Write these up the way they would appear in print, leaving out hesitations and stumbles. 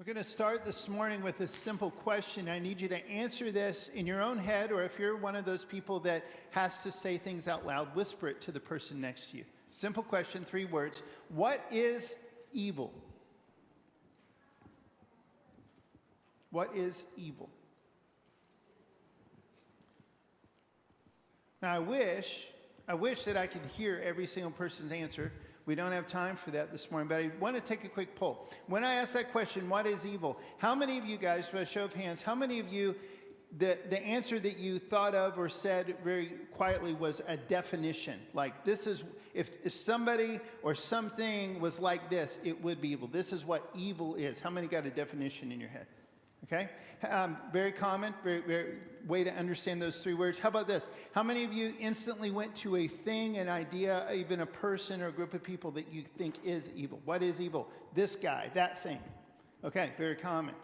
We're going to start this morning with a simple question. I need you to answer this in your own head, or if you're one of those people that has to say things out loud, whisper it to the person next to you. Simple question, 3 words. What is evil? What is evil? Now, I wish that I could hear every single person's answer. We don't have time for that this morning, but I want to take a quick poll. When I ask that question, what is evil? How many of you guys, by a show of hands, how many of you, the answer that you thought of or said very quietly was a definition? Like, this is, if somebody or something was like this, it would be evil. This is what evil is. How many got a definition in your head? Okay? Very common, very way to understand those 3 words. How about this? How many of you instantly went to a thing, an idea, even a person or a group of people that you think is evil? What is evil? This guy, that thing. Okay, very common.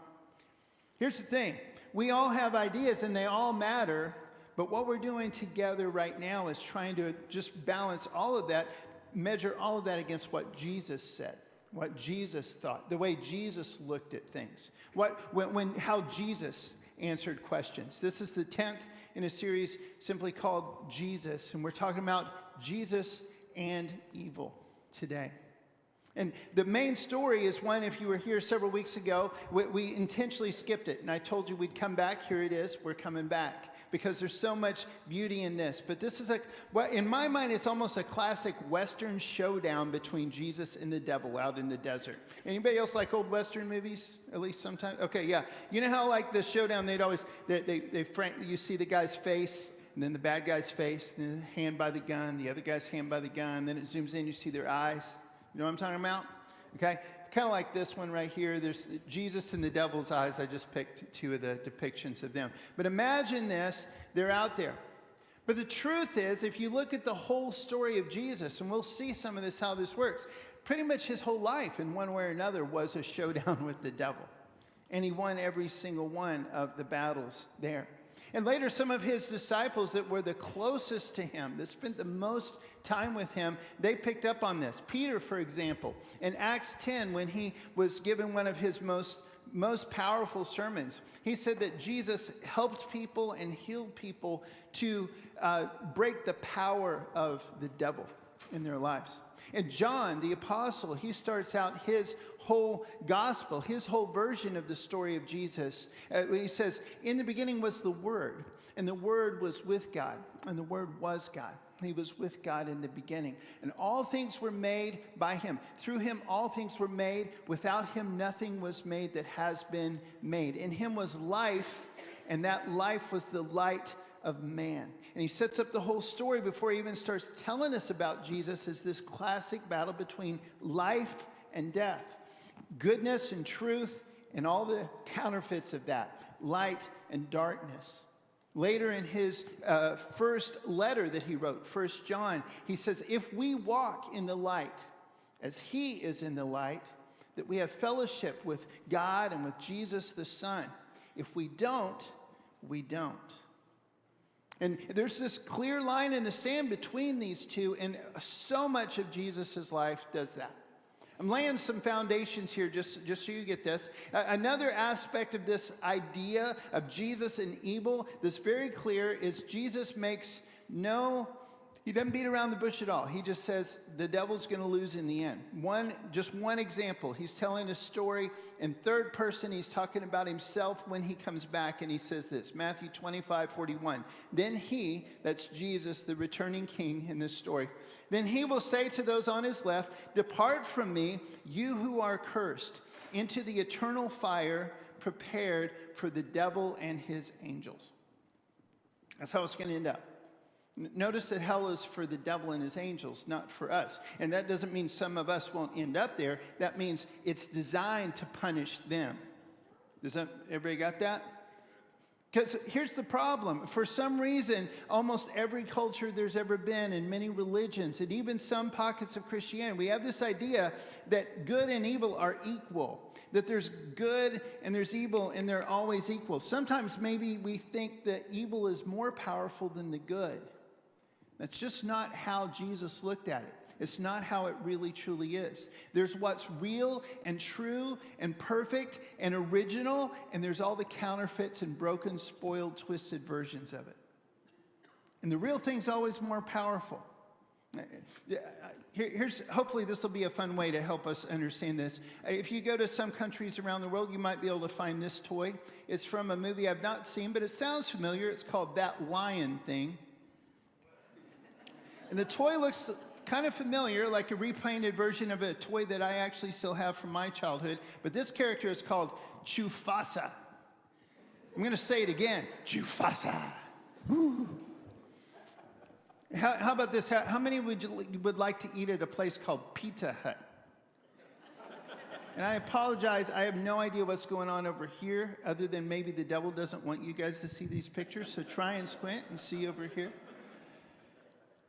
Here's the thing. We all have ideas and they all matter, but what we're doing together right now is trying to just balance all of that, measure all of that against what Jesus said. What Jesus thought, the way Jesus looked at things, how Jesus answered questions. This is the 10th in a series simply called Jesus, and we're talking about Jesus and evil today. And the main story is one, if you were here several weeks ago, we intentionally skipped it, and I told you we'd come back. Here it is. We're coming back because there's so much beauty in this. But this is in my mind, it's almost a classic Western showdown between Jesus and the devil out in the desert. Anybody else like old Western movies, at least sometimes? Okay, yeah. You know how like the showdown, they'd always, you see the guy's face, and then the bad guy's face, then the hand by the gun, the other guy's hand by the gun, then it zooms in, you see their eyes. You know what I'm talking about? Okay? Kind of like this one right here. There's Jesus and the devil's eyes. I just picked 2 of the depictions of them. But imagine this. They're out there. But the truth is, if you look at the whole story of Jesus, and we'll see some of this, how this works, pretty much his whole life in one way or another was a showdown with the devil. And he won every single one of the battles there. And later, some of his disciples that were the closest to him, that spent the most time with him, they picked up on this. Peter, for example, in Acts 10, when he was given one of his most powerful sermons, he said that Jesus helped people and healed people to break the power of the devil in their lives. And John, the apostle, he starts out his whole gospel, his whole version of the story of Jesus. He says, in the beginning was the Word, and the Word was with God, and the Word was God. He was with God in the beginning. And all things were made by him. Through him all things were made. Without him nothing was made that has been made. In him was life, and that life was the light of man. And he sets up the whole story before he even starts telling us about Jesus as this classic battle between life and death. Goodness and truth and all the counterfeits of that. Light and darkness. Later in his first letter that he wrote, 1 John, he says, if we walk in the light as he is in the light, that we have fellowship with God and with Jesus the Son. If we don't, we don't. And there's this clear line in the sand between these two, and so much of Jesus' life does that. I'm laying some foundations here just so you get this. Another aspect of this idea of Jesus and evil that's very clear is Jesus makes he doesn't beat around the bush at all. He just says the devil's going to lose in the end. Just one example. He's telling a story in third person. He's talking about himself when he comes back, and he says this, Matthew 25:41. Then he, that's Jesus, the returning king in this story, then he will say to those on his left, depart from me, you who are cursed, into the eternal fire prepared for the devil and his angels. That's how it's going to end up. Notice that hell is for the devil and his angels, not for us. And that doesn't mean some of us won't end up there. That means it's designed to punish them. Everybody got that? Because here's the problem. For some reason, almost every culture there's ever been, in many religions, and even some pockets of Christianity, we have this idea that good and evil are equal. That there's good and there's evil, and they're always equal. Sometimes maybe we think that evil is more powerful than the good. That's just not how Jesus looked at it. It's not how it really truly is. There's what's real and true and perfect and original, and there's all the counterfeits and broken, spoiled, twisted versions of it. And the real thing's always more powerful. Hopefully this will be a fun way to help us understand this. If you go to some countries around the world, you might be able to find this toy. It's from a movie I've not seen, but it sounds familiar. It's called That Lion Thing. And the toy looks kind of familiar, like a repainted version of a toy that I actually still have from my childhood. But this character is called Mufasa. I'm going to say it again. Mufasa. Woo. How about this? How many would like to eat at a place called Pizza Hut? And I apologize, I have no idea what's going on over here, other than maybe the devil doesn't want you guys to see these pictures, so try and squint and see over here.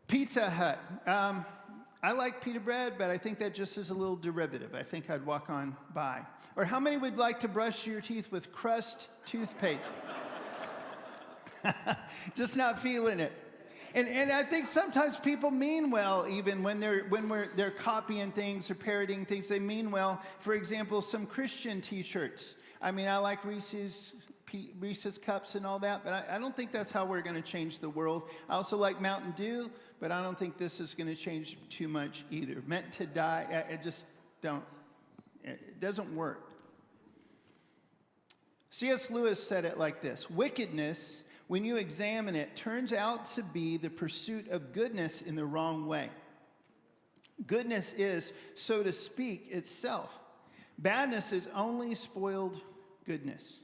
Pizza Hut. I like pita bread, but I think that just is a little derivative. I think I'd walk on by. Or how many would like to brush your teeth with Crust toothpaste? Just not feeling it. And I think sometimes people mean well, even when they're copying things or parroting things. They mean well. For example, some Christian T-shirts. I mean, I like Reese's cups and all that, but I don't think that's how we're going to change the world. I also like Mountain Dew, but I don't think this is going to change too much either. Meant to die. It doesn't work. C.S. Lewis said it like this: wickedness, when you examine it, turns out to be the pursuit of goodness in the wrong way. Goodness is, so to speak, itself. Badness is only spoiled goodness.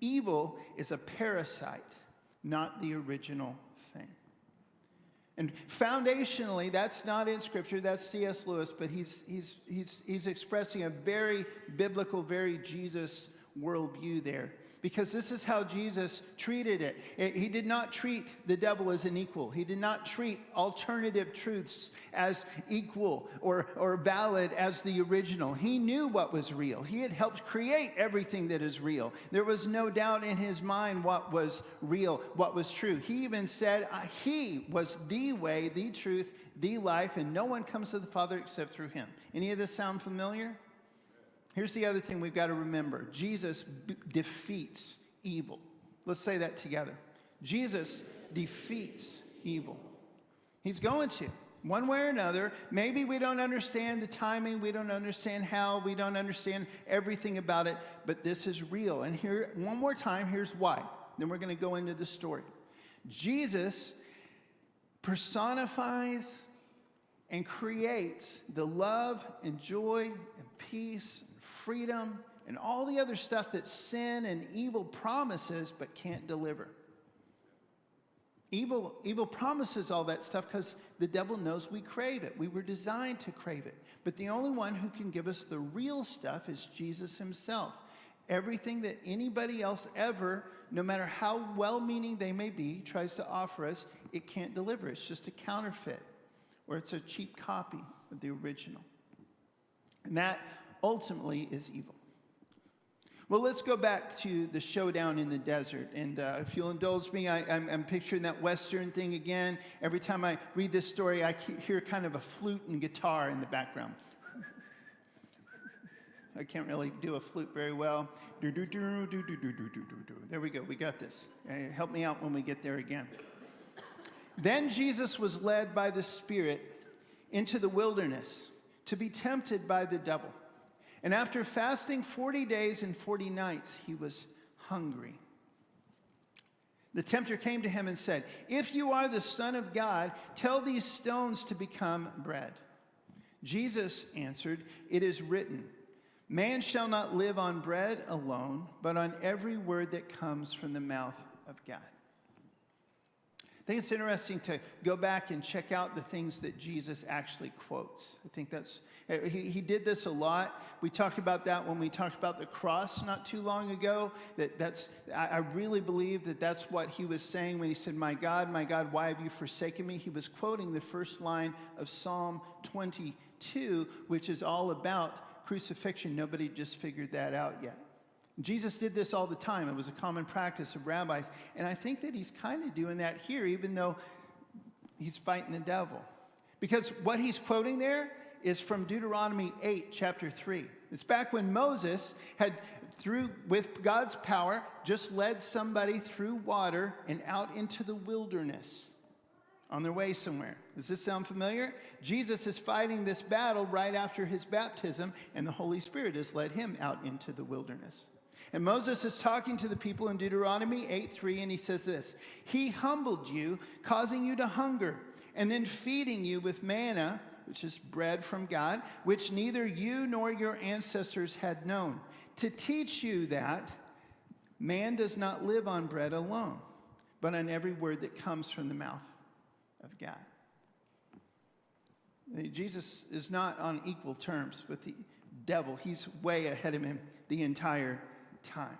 Evil is a parasite, not the original thing. And foundationally, that's not in Scripture, that's C.S. Lewis, but he's expressing a very biblical, very Jesus worldview there. Because this is how Jesus treated it. He did not treat the devil as an equal. He did not treat alternative truths as equal or valid as the original. He knew what was real. He had helped create everything that is real. There was no doubt in his mind what was real, what was true. He even said he was the way, the truth, the life, and no one comes to the Father except through him. Any of this sound familiar? Here's the other thing we've got to remember. Jesus defeats evil. Let's say that together. Jesus defeats evil. He's going to, one way or another. Maybe we don't understand the timing. We don't understand how. We don't understand everything about it. But this is real. And here, one more time, here's why. Then we're going to go into the story. Jesus personifies and creates the love and joy and peace, freedom, and all the other stuff that sin and evil promises but can't deliver. Evil promises all that stuff because the devil knows we crave it. We were designed to crave it. But the only one who can give us the real stuff is Jesus himself. Everything that anybody else ever, no matter how well-meaning they may be, tries to offer us, it can't deliver. It's just a counterfeit, or it's a cheap copy of the original. And that ultimately is evil. Well, let's go back to the showdown in the desert. And if you'll indulge me, I'm picturing that Western thing again. Every time I read this story, I hear kind of a flute and guitar in the background. I can't really do a flute very well. There we go. We got this. Help me out when we get there again. Then Jesus was led by the Spirit into the wilderness to be tempted by the devil. And after fasting 40 days and 40 nights, he was hungry. The tempter came to him and said, "If you are the Son of God, tell these stones to become bread." Jesus answered, "It is written, man shall not live on bread alone, but on every word that comes from the mouth of God." I think it's interesting to go back and check out the things that Jesus actually quotes. I think he did this a lot. We talked about that when we talked about the cross not too long ago. I really believe that that's what he was saying when he said, my God, why have you forsaken me?" He was quoting the first line of Psalm 22, which is all about crucifixion. Nobody just figured that out yet. Jesus did this all the time. It was a common practice of rabbis. And I think that he's kind of doing that here, even though he's fighting the devil. Because what he's quoting there is from Deuteronomy 8, chapter 3. It's back when Moses had, with God's power, just led somebody through water and out into the wilderness on their way somewhere. Does this sound familiar? Jesus is fighting this battle right after his baptism, and the Holy Spirit has led him out into the wilderness. And Moses is talking to the people in Deuteronomy 8:3, and he says this: He humbled you, causing you to hunger, and then feeding you with manna, which is bread from God, which neither you nor your ancestors had known, to teach you that man does not live on bread alone, but on every word that comes from the mouth of God. Jesus is not on equal terms with the devil. He's way ahead of him the entire time.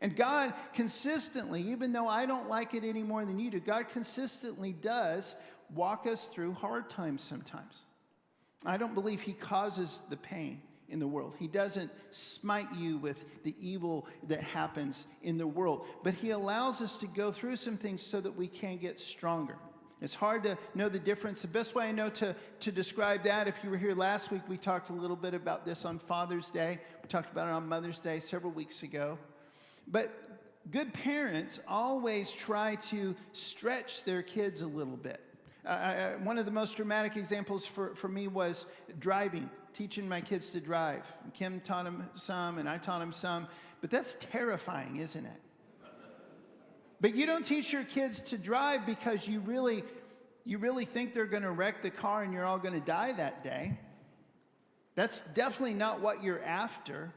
And God consistently, even though I don't like it any more than you do, God consistently does walk us through hard times sometimes. I don't believe he causes the pain in the world. He doesn't smite you with the evil that happens in the world. But he allows us to go through some things so that we can get stronger. It's hard to know the difference. The best way I know to describe that, if you were here last week, we talked a little bit about this on Father's Day. We talked about it on Mother's Day several weeks ago. But good parents always try to stretch their kids a little bit. One of the most dramatic examples for me was driving, teaching my kids to drive. Kim taught them some, and I taught them some. But that's terrifying, isn't it? But you don't teach your kids to drive because you really think they're going to wreck the car and you're all going to die that day. That's definitely not what you're after.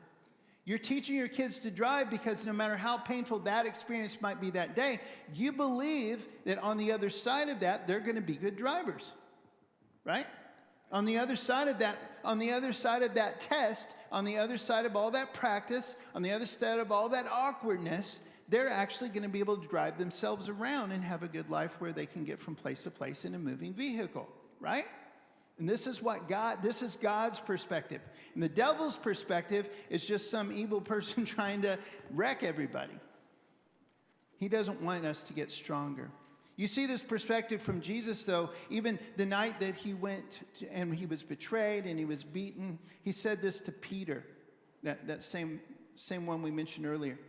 You're teaching your kids to drive because no matter how painful that experience might be that day, you believe that on the other side of that, they're going to be good drivers, right? On the other side of that test, on the other side of all that practice, on the other side of all that awkwardness, they're actually going to be able to drive themselves around and have a good life where they can get from place to place in a moving vehicle, right? And this is God's perspective. And the devil's perspective is just some evil person trying to wreck everybody. He doesn't want us to get stronger. You see this perspective from Jesus, though, even the night that he went and he was betrayed and he was beaten. He said this to Peter, that same one we mentioned earlier.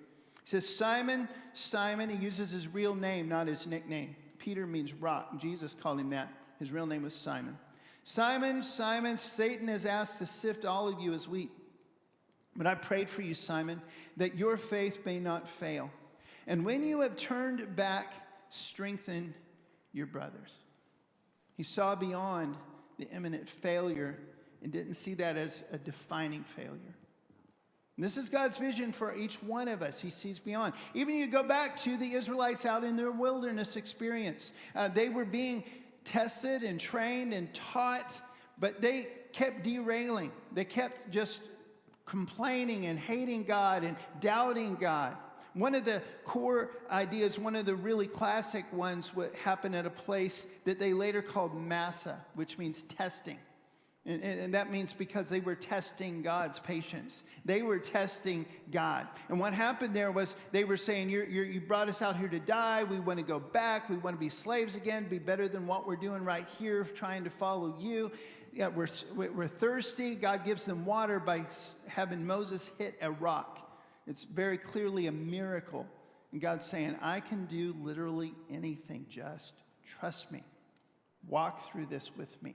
He says, Simon, Simon, he uses his real name, not his nickname. Peter means rock. Jesus called him that. His real name was Simon. Simon, Simon, Satan has asked to sift all of you as wheat. But I prayed for you, Simon, that your faith may not fail. And when you have turned back, strengthen your brothers. He saw beyond the imminent failure and didn't see that as a defining failure. And this is God's vision for each one of us. He sees beyond. Even you go back to the Israelites out in their wilderness experience. They were being tested and trained and taught, but they kept derailing. They kept just complaining and hating God and doubting God. One of the core ideas, one of the really classic ones, what happened at a place that they later called Massa, which means testing. And that means because they were testing God's patience. They were testing God. And what happened there was they were saying, you brought us out here to die. We want to go back. We want to be slaves again, be better than what we're doing right here, trying to follow you. Yeah, we're thirsty. God gives them water by having Moses hit a rock. It's very clearly a miracle. And God's saying, I can do literally anything. Just trust me. Walk through this with me.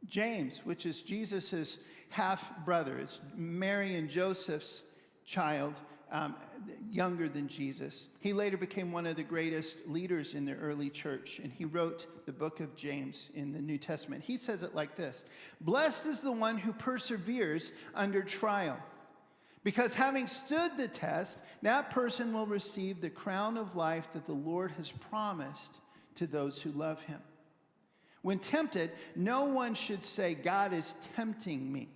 James, which is Jesus's half-brother, it's Mary and Joseph's child, younger than Jesus. He later became one of the greatest leaders in the early church, and he wrote the book of James in the New Testament. He says it like this: Blessed is the one who perseveres under trial, because having stood the test, that person will receive the crown of life that the Lord has promised to those who love him. When tempted, no one should say, God is tempting me.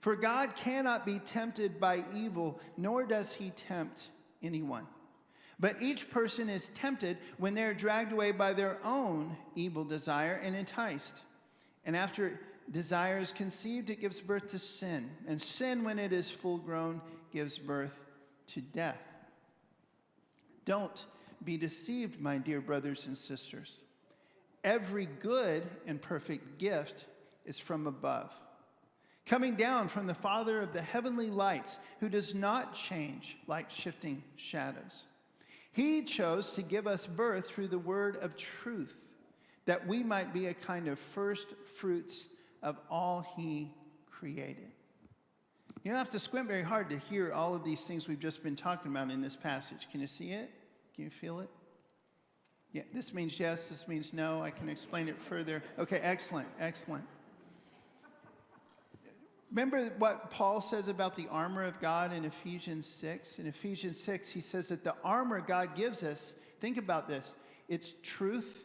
For God cannot be tempted by evil, nor does he tempt anyone. But each person is tempted when they are dragged away by their own evil desire and enticed. And after desire is conceived, it gives birth to sin. And sin, when it is full grown, gives birth to death. Don't be deceived, my dear brothers and sisters. every good and perfect gift is from above, coming down from the Father of the heavenly lights, who does not change like shifting shadows. He chose to give us birth through the word of truth, that we might be a kind of first fruits of all he created. You don't have to squint very hard to hear all of these things we've just been talking about in this passage. Can you see it? Can you feel it? Yeah, this means yes, this means no. I can explain it further. Okay, excellent, excellent. Remember what Paul says about the armor of God in Ephesians 6? In Ephesians 6, he says that the armor God gives us, think about this, it's truth,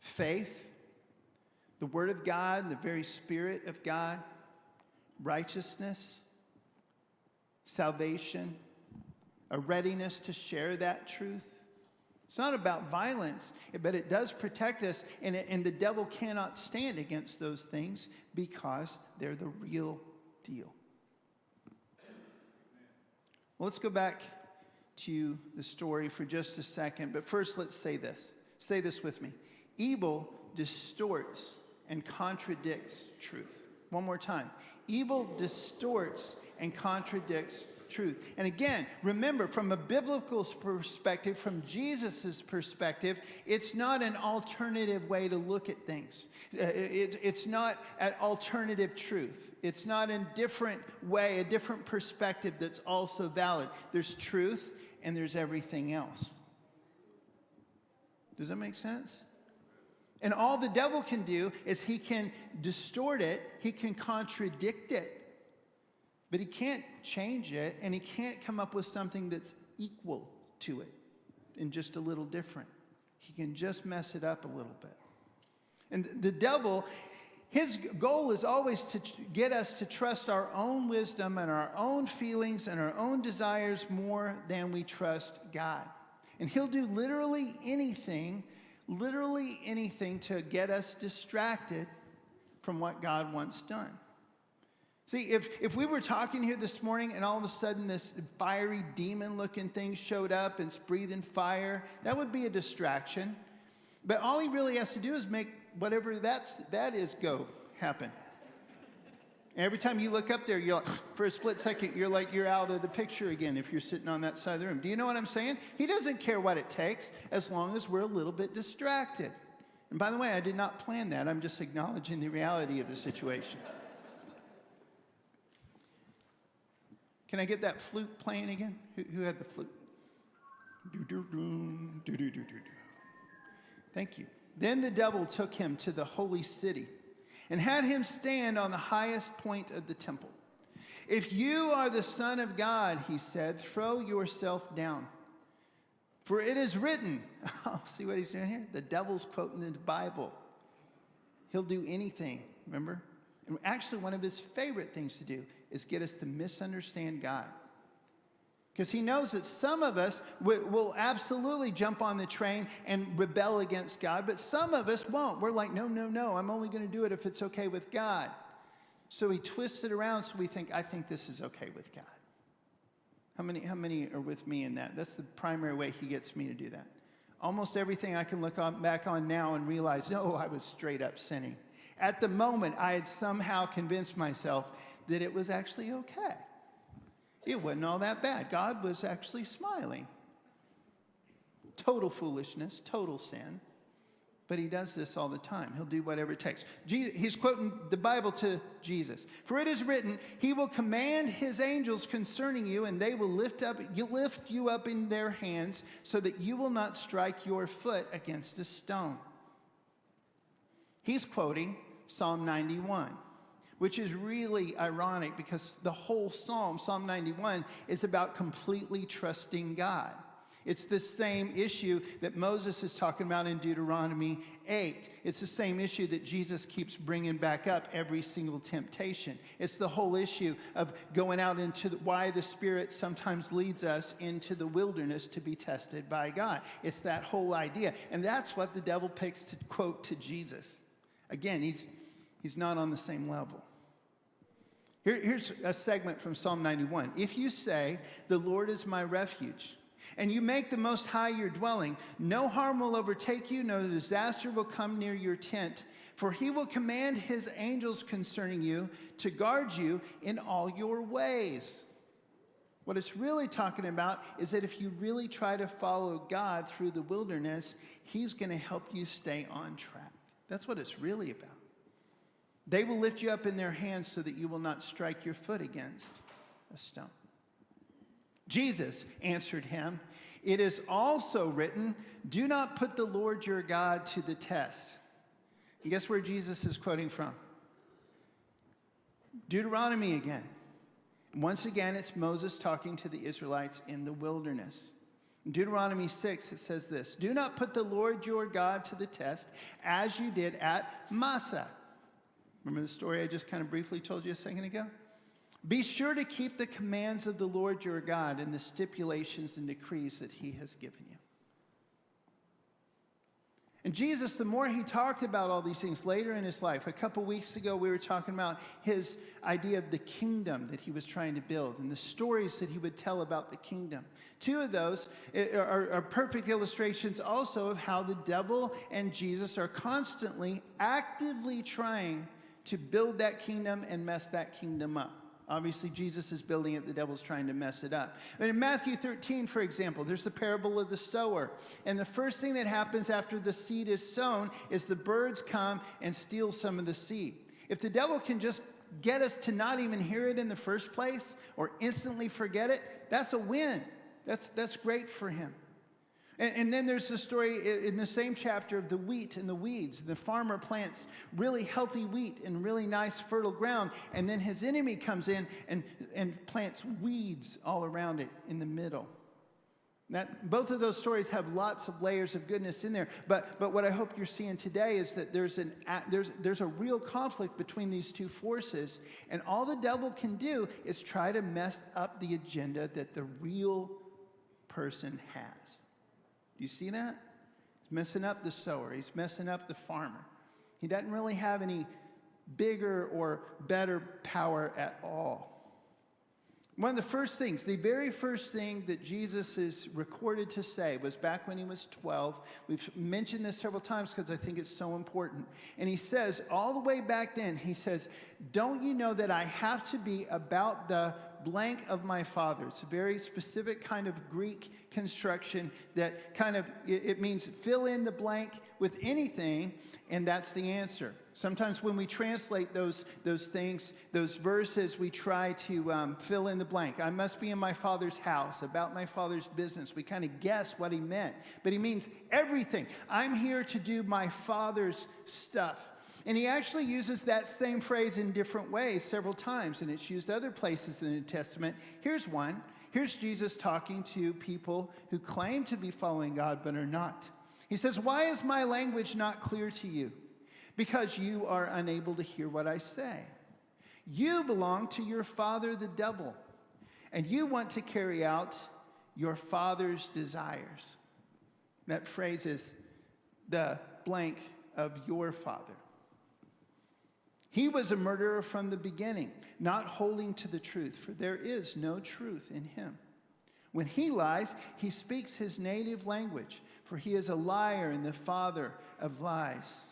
faith, the Word of God, the very Spirit of God, righteousness, salvation, a readiness to share that truth. It's not about violence, but it does protect us, and the devil cannot stand against those things because they're the real deal. Well, let's go back to the story for just a second, but first let's say this. Say this with me. Evil distorts and contradicts truth. One more time. Evil distorts and contradicts truth. And again, remember, from a biblical perspective, from Jesus' perspective, it's not an alternative way to look at things. It's not an alternative truth. It's not a different way, a different perspective that's also valid. There's truth and there's everything else. Does that make sense? And all the devil can do is he can distort it, he can contradict it, but he can't change it, and he can't come up with something that's equal to it and just a little different. He can just mess it up a little bit. And the devil, his goal is always to get us to trust our own wisdom and our own feelings and our own desires more than we trust God. And he'll do literally anything to get us distracted from what God wants done. See, if we were talking here this morning and all of a sudden this fiery demon-looking thing showed up and it's breathing fire, that would be a distraction. But all he really has to do is make whatever that is go happen. And every time you look up there, you're like, for a split second, you're out of the picture again if you're sitting on that side of the room. Do you know what I'm saying? He doesn't care what it takes as long as we're a little bit distracted. And by the way, I did not plan that. I'm just acknowledging the reality of the situation. Can I get that flute playing again? Who had the flute? Thank you. Then the devil took him to the holy city and had him stand on the highest point of the temple. If you are the Son of God, he said, throw yourself down. For it is written, oh, see what he's doing here? The devil's quoting the Bible. He'll do anything, remember? And actually, one of his favorite things to do is get us to misunderstand God. Because he knows that some of us will absolutely jump on the train and rebel against God, but some of us won't. We're like, no, I'm only going to do it if it's okay with God. So he twists it around so we think, I think this is okay with God. How many are with me in that? That's the primary way he gets me to do that. Almost everything I can look back on now and realize, no, I was straight up sinning. At the moment, I had somehow convinced myself that it was actually okay. It wasn't all that bad. God was actually smiling. Total foolishness, total sin. But he does this all the time. He'll do whatever it takes. He's quoting the Bible to Jesus. For it is written, he will command his angels concerning you, and they will lift you up in their hands so that you will not strike your foot against a stone. He's quoting Psalm 91. Which is really ironic because the whole Psalm 91, is about completely trusting God. It's the same issue that Moses is talking about in Deuteronomy 8. It's the same issue that Jesus keeps bringing back up every single temptation. It's the whole issue of going out into why the Spirit sometimes leads us into the wilderness to be tested by God. It's that whole idea. And that's what the devil picks to quote to Jesus. Again, he's not on the same level. Here's a segment from Psalm 91. If you say, the Lord is my refuge, and you make the Most High your dwelling, no harm will overtake you, no disaster will come near your tent. For he will command his angels concerning you to guard you in all your ways. What it's really talking about is that if you really try to follow God through the wilderness, he's going to help you stay on track. That's what it's really about. They will lift you up in their hands so that you will not strike your foot against a stone. Jesus answered him, it is also written, do not put the Lord your God to the test. And guess where Jesus is quoting from? Deuteronomy again. Once again, it's Moses talking to the Israelites in the wilderness. In Deuteronomy 6, it says this, do not put the Lord your God to the test as you did at Massah. Remember the story I just kind of briefly told you a second ago? Be sure to keep the commands of the Lord your God and the stipulations and decrees that he has given you. And Jesus, the more he talked about all these things later in his life, a couple weeks ago we were talking about his idea of the kingdom that he was trying to build and the stories that he would tell about the kingdom. Two of those are perfect illustrations also of how the devil and Jesus are constantly, actively trying to build that kingdom and mess that kingdom up. Obviously, Jesus is building it. The devil's trying to mess it up. But in Matthew 13, for example, there's the parable of the sower. And the first thing that happens after the seed is sown is the birds come and steal some of the seed. If the devil can just get us to not even hear it in the first place or instantly forget it, that's a win. That's great for him. And then there's the story in the same chapter of the wheat and the weeds. The farmer plants really healthy wheat in really nice fertile ground, and then his enemy comes in and plants weeds all around it in the middle. Both of those stories have lots of layers of goodness in there. But what I hope you're seeing today is that there's a real conflict between these two forces, and all the devil can do is try to mess up the agenda that the real person has. Do you see that? He's messing up the sower. He's messing up the farmer. He doesn't really have any bigger or better power at all. One of the first things, the very first thing that Jesus is recorded to say was back when he was 12. We've mentioned this several times because I think it's so important. And he says, all the way back then, he says, don't you know that I have to be about the blank of my Father? It's a very specific kind of Greek construction that kind of, it means fill in the blank with anything, and that's the answer. Sometimes when we translate those things, those verses, we try to fill in the blank. I must be in my Father's house, about my Father's business. We kind of guess what he meant, but he means everything. I'm here to do my Father's stuff. And he actually uses that same phrase in different ways several times, and it's used other places in the New Testament. Here's one. Here's Jesus talking to people who claim to be following God but are not. He says, why is my language not clear to you? Because you are unable to hear what I say. You belong to your father, the devil, and you want to carry out your father's desires. That phrase is the blank of your father. He was a murderer from the beginning, not holding to the truth, for there is no truth in him. When he lies, he speaks his native language, for he is a liar and the father of lies.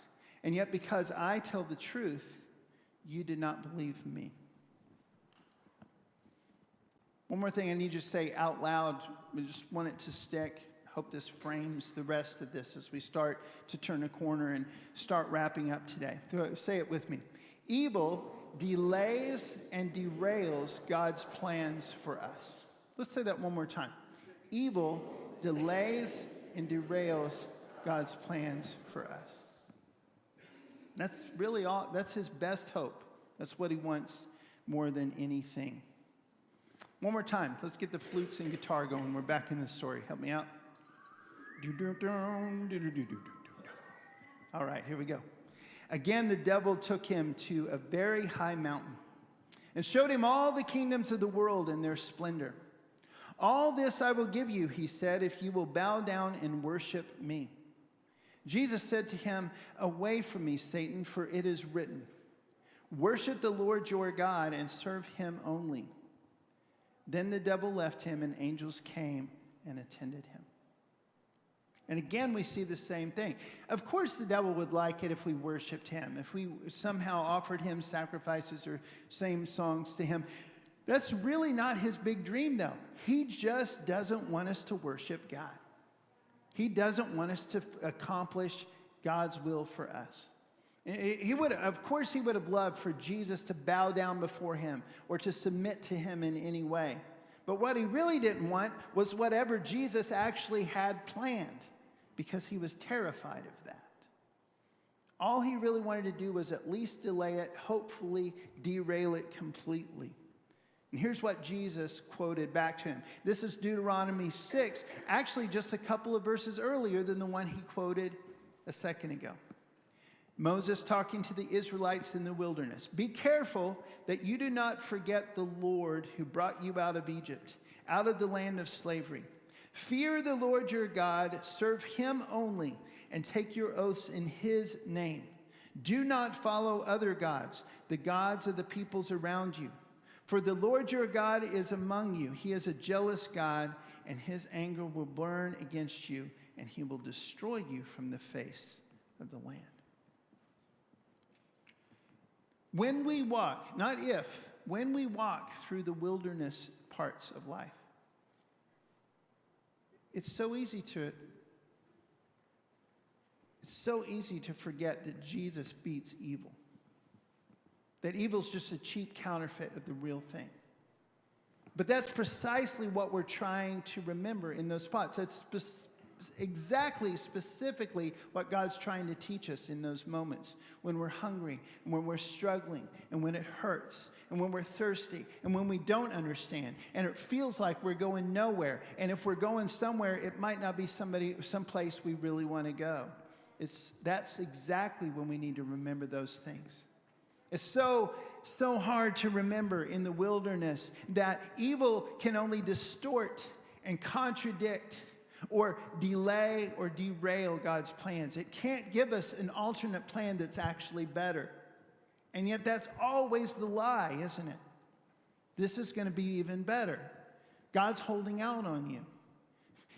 And yet because I tell the truth, you did not believe me. One more thing I need you to say out loud. I just want it to stick. I hope this frames the rest of this as we start to turn a corner and start wrapping up today. Say it with me. Evil delays and derails God's plans for us. Let's say that one more time. Evil delays and derails God's plans for us. That's really all. That's his best hope. That's what he wants more than anything. One more time. Let's get the flutes and guitar going. We're back in the story. Help me out. All right, here we go. Again, the devil took him to a very high mountain and showed him all the kingdoms of the world and their splendor. All this I will give you, he said, if you will bow down and worship me. Jesus said to him, away from me, Satan, for it is written, worship the Lord your God and serve him only. Then the devil left him and angels came and attended him. And again, we see the same thing. Of course, the devil would like it if we worshiped him, if we somehow offered him sacrifices or sang songs to him. That's really not his big dream, though. He just doesn't want us to worship God. He doesn't want us to accomplish God's will for us. Of course, he would have loved for Jesus to bow down before him or to submit to him in any way. But what he really didn't want was whatever Jesus actually had planned, because he was terrified of that. All he really wanted to do was at least delay it, hopefully derail it completely. And here's what Jesus quoted back to him. This is Deuteronomy 6, actually just a couple of verses earlier than the one he quoted a second ago. Moses talking to the Israelites in the wilderness. Be careful that you do not forget the Lord who brought you out of Egypt, out of the land of slavery. Fear the Lord your God, serve him only, and take your oaths in his name. Do not follow other gods, the gods of the peoples around you. For the Lord your God is among you. He is a jealous God, and his anger will burn against you, and he will destroy you from the face of the land. When we walk, not if, when we walk through the wilderness parts of life, it's so easy to forget that Jesus beats evil. That evil's just a cheap counterfeit of the real thing. But that's precisely what we're trying to remember in those spots. That's specifically what God's trying to teach us in those moments when we're hungry, and when we're struggling, and when it hurts, and when we're thirsty, and when we don't understand, and it feels like we're going nowhere. And if we're going somewhere, it might not be someplace we really want to go. That's exactly when we need to remember those things. It's so hard to remember in the wilderness that evil can only distort and contradict or delay or derail God's plans. It can't give us an alternate plan that's actually better. And yet that's always the lie, isn't it? This is going to be even better. God's holding out on you.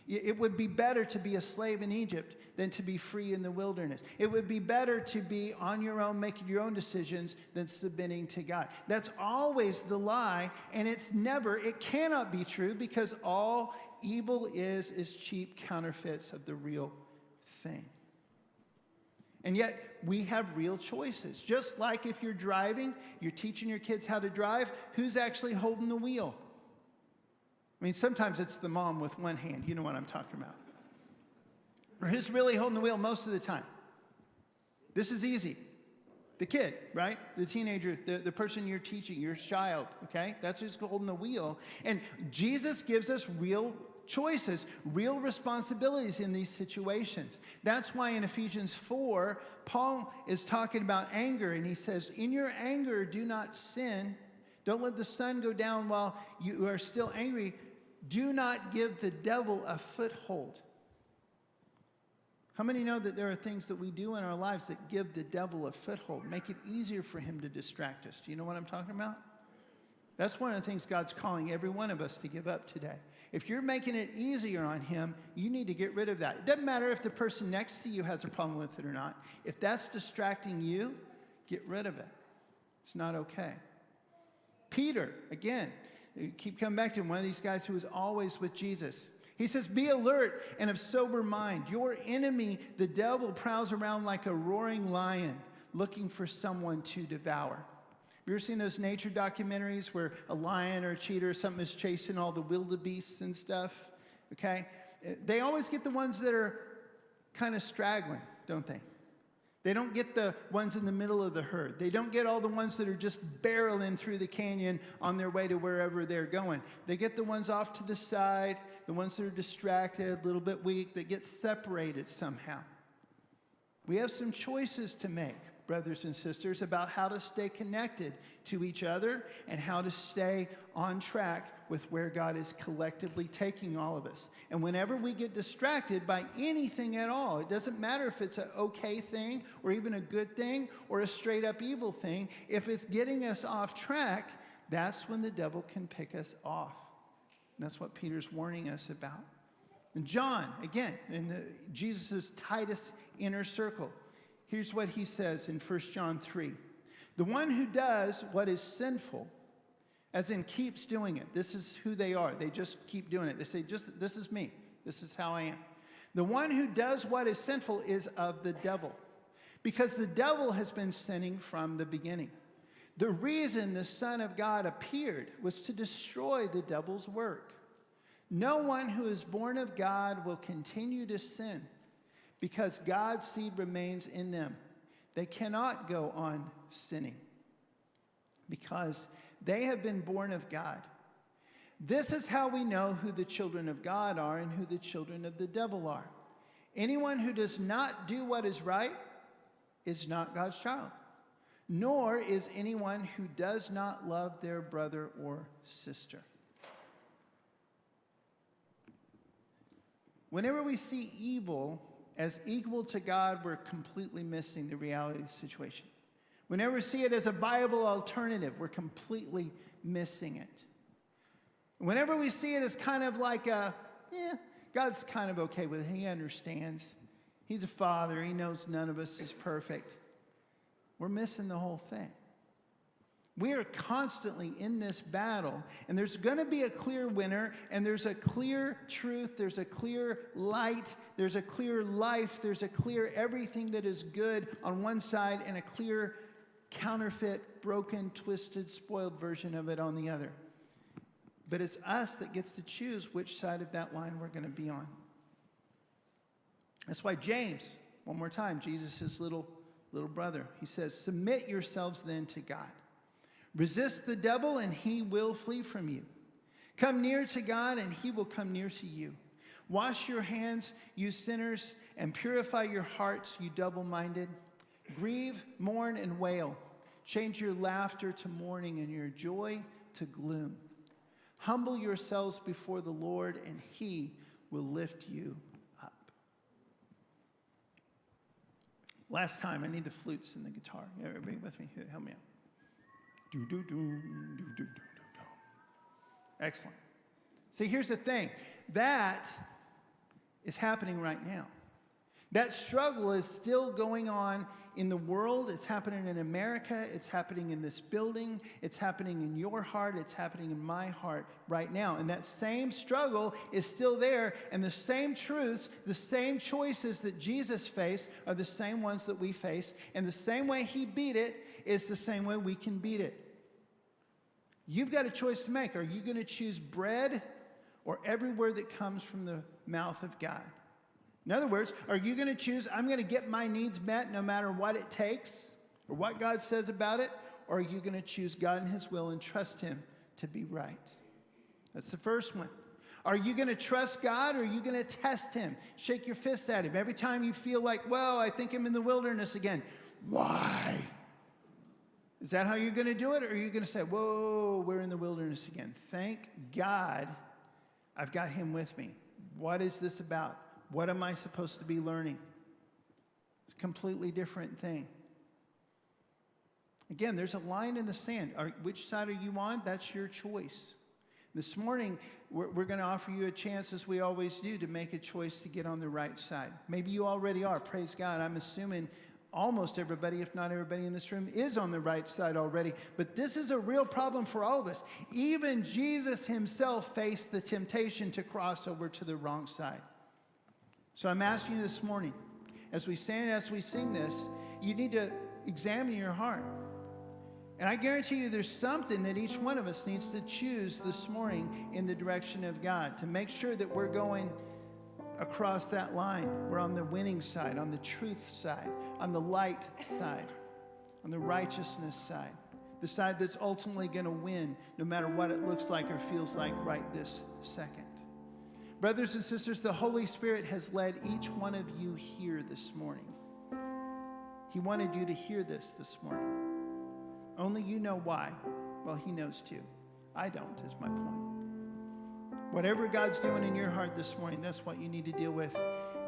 It would be better to be a slave in Egypt than to be free in the wilderness. It would be better to be on your own, making your own decisions, than submitting to God. That's always the lie, and it cannot be true, because all evil is cheap counterfeits of the real thing. And yet, we have real choices. Just like if you're driving, you're teaching your kids how to drive, who's actually holding the wheel? I mean, sometimes it's the mom with one hand. You know what I'm talking about. Or who's really holding the wheel most of the time? This is easy. The kid, right? The teenager, the person you're teaching, your child, okay? That's who's holding the wheel. And Jesus gives us real choices, real responsibilities in these situations. That's why in Ephesians 4, Paul is talking about anger, and he says, in your anger, do not sin. Don't let the sun go down while you are still angry. Do not give the devil a foothold. How many know that there are things that we do in our lives that give the devil a foothold, make it easier for him to distract us? Do you know what I'm talking about? That's one of the things God's calling every one of us to give up today. If you're making it easier on him, you need to get rid of that. It doesn't matter if the person next to you has a problem with it or not. If that's distracting you, get rid of it. It's not okay. Peter, again, keep coming back to him, one of these guys who was always with Jesus. He says, be alert and of sober mind. Your enemy, the devil, prowls around like a roaring lion looking for someone to devour. Have you ever seen those nature documentaries where a lion or a cheetah or something is chasing all the wildebeests and stuff? Okay? They always get the ones that are kind of straggling, don't they? They don't get the ones in the middle of the herd. They don't get all the ones that are just barreling through the canyon on their way to wherever they're going. They get the ones off to the side, the ones that are distracted, a little bit weak, that get separated somehow. We have some choices to make, brothers and sisters, about how to stay connected to each other and how to stay on track with where God is collectively taking all of us. And whenever we get distracted by anything at all, it doesn't matter if it's an okay thing or even a good thing or a straight up evil thing, if it's getting us off track, that's when the devil can pick us off. And that's what Peter's warning us about. And John, again, in Jesus' tightest inner circle, here's what he says in 1 John 3. The one who does what is sinful, as in keeps doing it. This is who they are. They just keep doing it. They say, this is me. This is how I am. The one who does what is sinful is of the devil, because the devil has been sinning from the beginning. The reason the Son of God appeared was to destroy the devil's work. No one who is born of God will continue to sin, because God's seed remains in them. They cannot go on sinning, because they have been born of God. This is how we know who the children of God are and who the children of the devil are. Anyone who does not do what is right is not God's child, nor is anyone who does not love their brother or sister. Whenever we see evil as equal to God, we're completely missing the reality of the situation. Whenever we see it as a viable alternative, we're completely missing it. Whenever we see it as kind of like God's kind of okay with it. He understands. He's a father. He knows none of us is perfect. We're missing the whole thing. We are constantly in this battle, and there's going to be a clear winner, and there's a clear truth, there's a clear light, there's a clear life, there's a clear everything that is good on one side, and a clear counterfeit, broken, twisted, spoiled version of it on the other. But it's us that gets to choose which side of that line we're going to be on. That's why James, one more time, Jesus' little brother, he says, submit yourselves then to God. Resist the devil and he will flee from you. Come near to God and he will come near to you. Wash your hands, you sinners, and purify your hearts, you double-minded. Grieve, mourn, and wail. Change your laughter to mourning and your joy to gloom. Humble yourselves before the Lord and he will lift you up. Last time, I need the flutes and the guitar. Everybody with me? Here, help me out. Do, do, do, do, do, do, do, do. Excellent. See, here's the thing. That is happening right now. That struggle is still going on in the world. It's happening in America. It's happening in this building. It's happening in your heart. It's happening in my heart right now. And that same struggle is still there. And the same truths, the same choices that Jesus faced are the same ones that we face. And the same way he beat it is the same way we can beat it. You've got a choice to make. Are you going to choose bread or every word that comes from the mouth of God? In other words, are you going to choose, I'm going to get my needs met no matter what it takes or what God says about it? Or are you going to choose God and his will and trust him to be right? That's the first one. Are you going to trust God or are you going to test him? Shake your fist at him. Every time you feel like, well, I think I'm in the wilderness again. Why? Is that how you're going to do it? Or are you going to say, whoa, we're in the wilderness again. Thank God I've got him with me. What is this about? What am I supposed to be learning? It's a completely different thing. Again, there's a line in the sand. Which side are you on? That's your choice. This morning, we're going to offer you a chance, as we always do, to make a choice to get on the right side. Maybe you already are. Praise God. I'm assuming almost everybody, if not everybody in this room, is on the right side already. But this is a real problem for all of us. Even Jesus himself faced the temptation to cross over to the wrong side. So I'm asking you this morning, as we stand, as we sing this, you need to examine your heart. And I guarantee you there's something that each one of us needs to choose this morning in the direction of God to make sure that we're going across that line. We're on the winning side, on the truth side, on the light side, on the righteousness side, the side that's ultimately going to win no matter what it looks like or feels like right this second. Brothers and sisters, the Holy Spirit has led each one of you here this morning. He wanted you to hear this morning. Only you know why. Well, he knows too. I don't, is my point. Whatever God's doing in your heart this morning, that's what you need to deal with.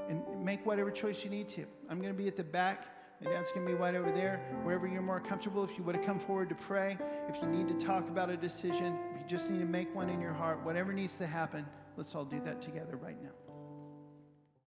And make whatever choice you need to. I'm going to be at the back. My dad's going to be right over there. Wherever you're more comfortable, if you would have come forward to pray, if you need to talk about a decision, if you just need to make one in your heart, whatever needs to happen, let's all do that together right now.